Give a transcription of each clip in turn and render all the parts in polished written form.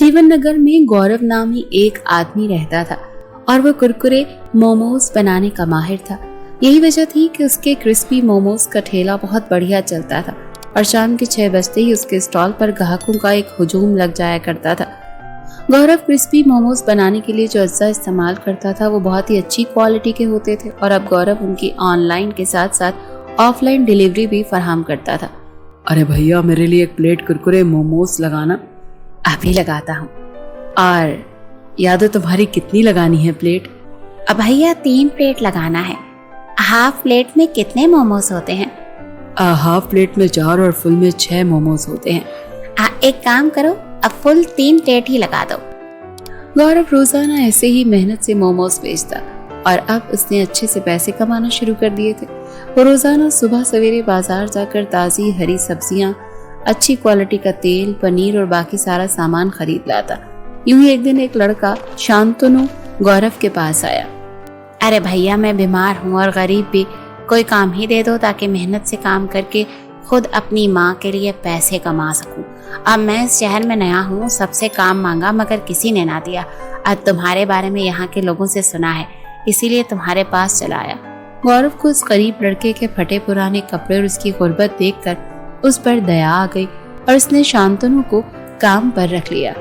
जीवन नगर में गौरव नामी एक आदमी रहता था और वो कुरकुरे मोमोज बनाने का माहिर था। यही वजह थी कि उसके क्रिस्पी मोमोज का ठेला बहुत बढ़िया चलता था और शाम के 6 बजते ही उसके स्टॉल पर ग्राहकों का एक हुजूम लग जाया करता था। गौरव क्रिस्पी मोमोज बनाने के लिए जो अज्जा इस्तेमाल करता था वो बहुत ही अच्छी क्वालिटी के होते थे और अब गौरव उनकी ऑनलाइन के साथ साथ ऑफलाइन डिलीवरी भी फराहम करता था। अरे भैया, मेरे लिए एक प्लेट कुरकुरे मोमोज लगाना। अभी लगाता हूँ। और यादो तुम्हारी कितनी लगानी है प्लेट? अब भैया 3 प्लेट लगाना है। हाफ प्लेट में कितने मोमोज होते हैं? हाफ प्लेट में 4 और फुल में 6 मोमोज होते हैं। एक काम करो, अब फुल 3 प्लेट ही लगा दो। गौरव रोजाना ऐसे ही मेहनत से मोमोज बेचता और अब उसने अच्छे से पैसे कमाना शुरू कर दिए थे। वो रोजाना सुबह सवेरे बाजार जाकर ताज़ी हरी सब्जियां, अच्छी क्वालिटी का तेल, पनीर और बाकी सारा सामान खरीद लाता। यूं ही एक दिन एक लड़का शांतनु गौरव के पास आया। अरे भैया, मैं बीमार हूँ और गरीब भी, कोई काम ही दे दो ताकि मेहनत से काम करके खुद अपनी माँ के लिए पैसे कमा सकूं। अब मैं इस शहर में नया हूँ, सबसे काम मांगा मगर किसी ने ना दिया। अब तुम्हारे बारे में यहाँ के लोगों से सुना है, इसीलिए तुम्हारे पास चला आया। गौरव को उस गरीब लड़के के फटे पुराने कपड़े और उसकी गुर्बत देखकर उस पर दया आ गई और उसने शांतनु को काम पर रख लिया।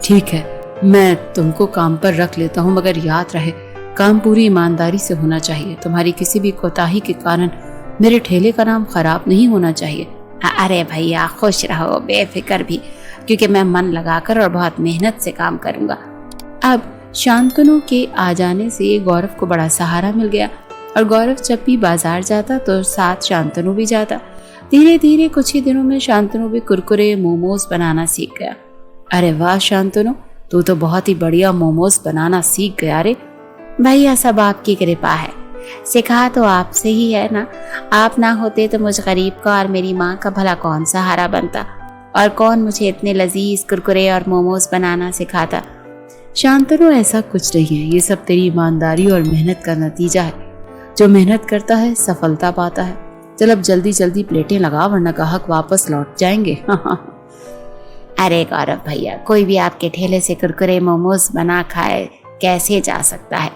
ठीक है, मैं तुमको काम पर रख लेता हूँ, मगर याद रहे काम पूरी ईमानदारी से होना चाहिए। तुम्हारी किसी भी कोताही के कारण मेरे ठेले का नाम खराब नहीं होना चाहिए। अरे भैया, खुश रहो, बेफिक्र भी, क्योंकि मैं मन लगाकर और बहुत मेहनत से काम करूंगा। अब शांतनु के आ जाने से गौरव को बड़ा सहारा मिल गया और गौरव जब भी बाजार जाता तो साथ शांतनु भी जाता। धीरे धीरे कुछ ही दिनों में शांतनु भी कुरकुरे मोमोज बनाना सीख गया। अरे वाह शांतनु, तू तो बहुत ही बढ़िया मोमोज बनाना सीख गया रे। भैया, सब आपकी कृपा है, सिखा तो आपसे ही है ना। आप ना होते तो मुझ गरीब का और मेरी माँ का भला कौन सहारा बनता, और कौन मुझे इतने लजीज कुरकुरे और मोमोज बनाना सिखाता। शांतनु, ऐसा कुछ नहीं है, ये सब तेरी ईमानदारी और मेहनत का नतीजा है। जो मेहनत करता है सफलता पाता है। चल अब जल्दी जल्दी प्लेटें लगा, वरना ग्राहक वापस लौट जाएंगे। अरे गौरव भैया, कोई भी आपके ठेले से कुरकुरे मोमोज बना खाए कैसे जा सकता है?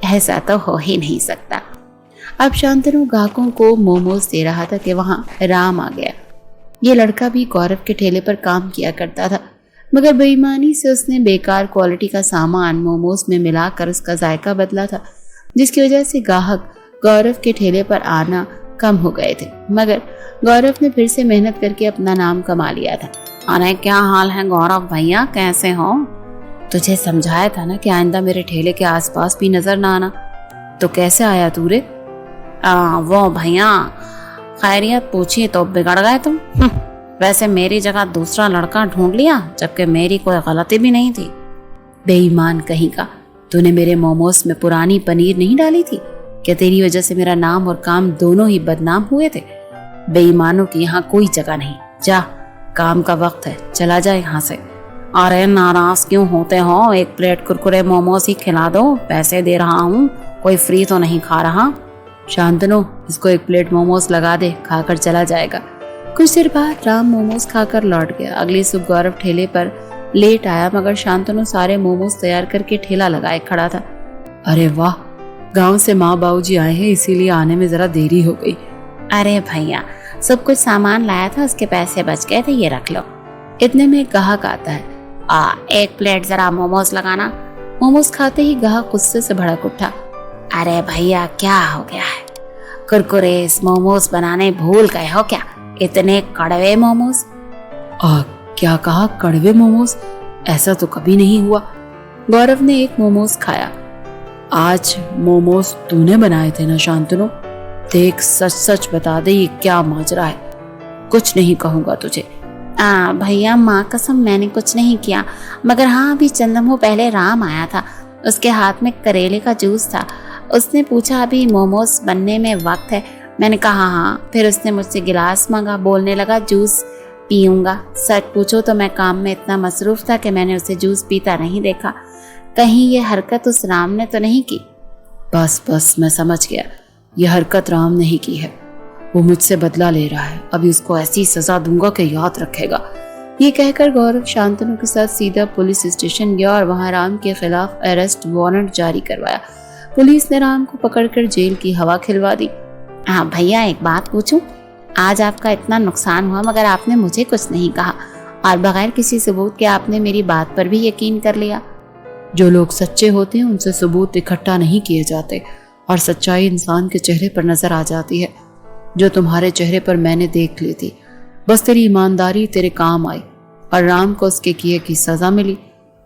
ऐसा तो हो ही नहीं सकता। अब शांतनु ग्राहकों को मोमोज दे रहा था कि वहां राम आ गया। ये लड़का भी गौरव के ठेले पर काम किया करता था, मगर बेईमानी से उसने बेकार क्वालिटी का सामान मोमोज में मिलाकर उसका जायका बदला था, जिसकी वजह से ग्राहक गौरव के ठेले पर आना कम हो गए थे। मगर गौरव ने फिर से मेहनत करके अपना नाम कमा लिया था। अरे क्या हाल है गौरव भैया, कैसे हो? तुझे समझाया था ना कि आइंदा मेरे ठेले के आसपास भी नजर ना आना, तो कैसे आया तू रे? वो भैया, खैरियत पूछी तो बिगड़ गए तुम। वैसे मेरी जगह दूसरा लड़का ढूंढ लिया, जबकि मेरी कोई गलती भी नहीं थी। बेईमान कहीं का, तूने मेरे मोमोज में पुरानी पनीर नहीं डाली थी? क्या तेरी वजह से मेरा नाम और काम दोनों ही बदनाम हुए थे? बेईमानों की यहाँ कोई जगह नहीं। जा, काम का वक्त है, चला जा यहाँ से। अरे नाराज क्यों होते हो? एक प्लेट कुरकुरे मोमोज ही खिला दो, पैसे दे रहा हूँ, कोई फ्री तो नहीं खा रहा। शांतनु, इसको एक प्लेट मोमोज लगा दे, खाकर चला जाएगा। कुछ देर बाद राम मोमोज खाकर लौट गया। अगली सुबह गौरव ठेले पर लेट आया, मगर शांतनु सारे मोमोज तैयार करके ठेला लगाए खड़ा था। अरे वाह, गांव से माँ बाबूजी आए हैं, इसीलिए आने में जरा देरी हो गई। अरे भैया, सब कुछ सामान लाया था, उसके पैसे बच गए थे, ये रख लो। इतने में ग्राहक आता है। एक प्लेट जरा मोमोज लगाना। मोमोज खाते ही ग्राहक गुस्से से भड़क उठा। अरे भैया, क्या हो गया है? कुरकुरे मोमोज बनाने भूल गए हो क्या? इतने कड़वे मोमोज। क्या कहा? कड़वे मोमोज? ऐसा तो कभी नहीं हुआ। गौरव ने एक मोमोज खाया। आज मोमोज तूने बनाए थे ना शांतनु? देख, सच सच बता दे, ये क्या माजरा है? कुछ नहीं कहूंगा तुझे। भैया, माँ कसम, मैंने कुछ नहीं किया, मगर हाँ, अभी चंद लम्हों पहले राम आया था, उसके हाथ में करेले का जूस था। उसने पूछा अभी मोमोज बनने में वक्त है? मैंने कहा हाँ। फिर उसने मुझसे गिलास मांगा, बोलने लगा जूस पीऊंगा। सच पूछो तो मैं काम में इतना मसरूफ था कि मैंने उसे जूस पीता नहीं देखा। कहीं ये हरकत उस राम ने तो नहीं की? बस बस, मैं समझ गया, यह हरकत राम नहीं की है। वो मुझसे बदला ले रहा है, अभी उसको ऐसी सजा दूंगा कि याद रखेगा। ये कहकर गौरव शांतनु के साथ सीधा पुलिस स्टेशन गया और वहां राम के खिलाफ अरेस्ट वारंट जारी करवाया। पुलिस ने राम को पकड़कर जेल की हवा खिलवा दी। हाँ भैया, एक बात पूछूं? आज आपका इतना नुकसान हुआ मगर आपने मुझे कुछ नहीं कहा और बगैर किसी सबूत के आपने मेरी बात पर भी यकीन कर लिया। जो लोग सच्चे होते हैं उनसे सबूत इकट्ठा नहीं किए जाते और सच्चाई इंसान के चेहरे पर नजर आ जाती है। जो तुम्हारे चेहरे पर मैंने देख ली थी, बस तेरी ईमानदारी तेरे काम आई और राम को उसके किए की सजा मिली।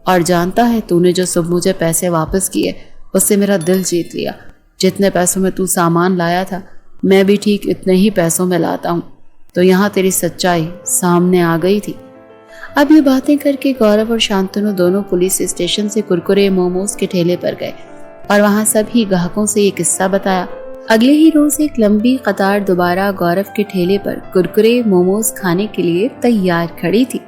और जानता है, तूने जो सब मुझे पैसे वापस किए उससे मेरा दिल जीत लिया। जितने पैसों में तू सामान लाया था, मैं भी ठीक इतने ही पैसों में लाता हूँ। तो यहाँ तेरी सच्चाई सामने आ गई थी। अब ये बातें करके गौरव और शांतनु दोनों पुलिस स्टेशन से कुरकुरे मोमोज के ठेले पर गए और वहां सभी ग्राहकों से ये किस्सा बताया। अगले ही रोज एक लंबी कतार दोबारा गौरव के ठेले पर कुरकुरे मोमोज खाने के लिए तैयार खड़ी थी।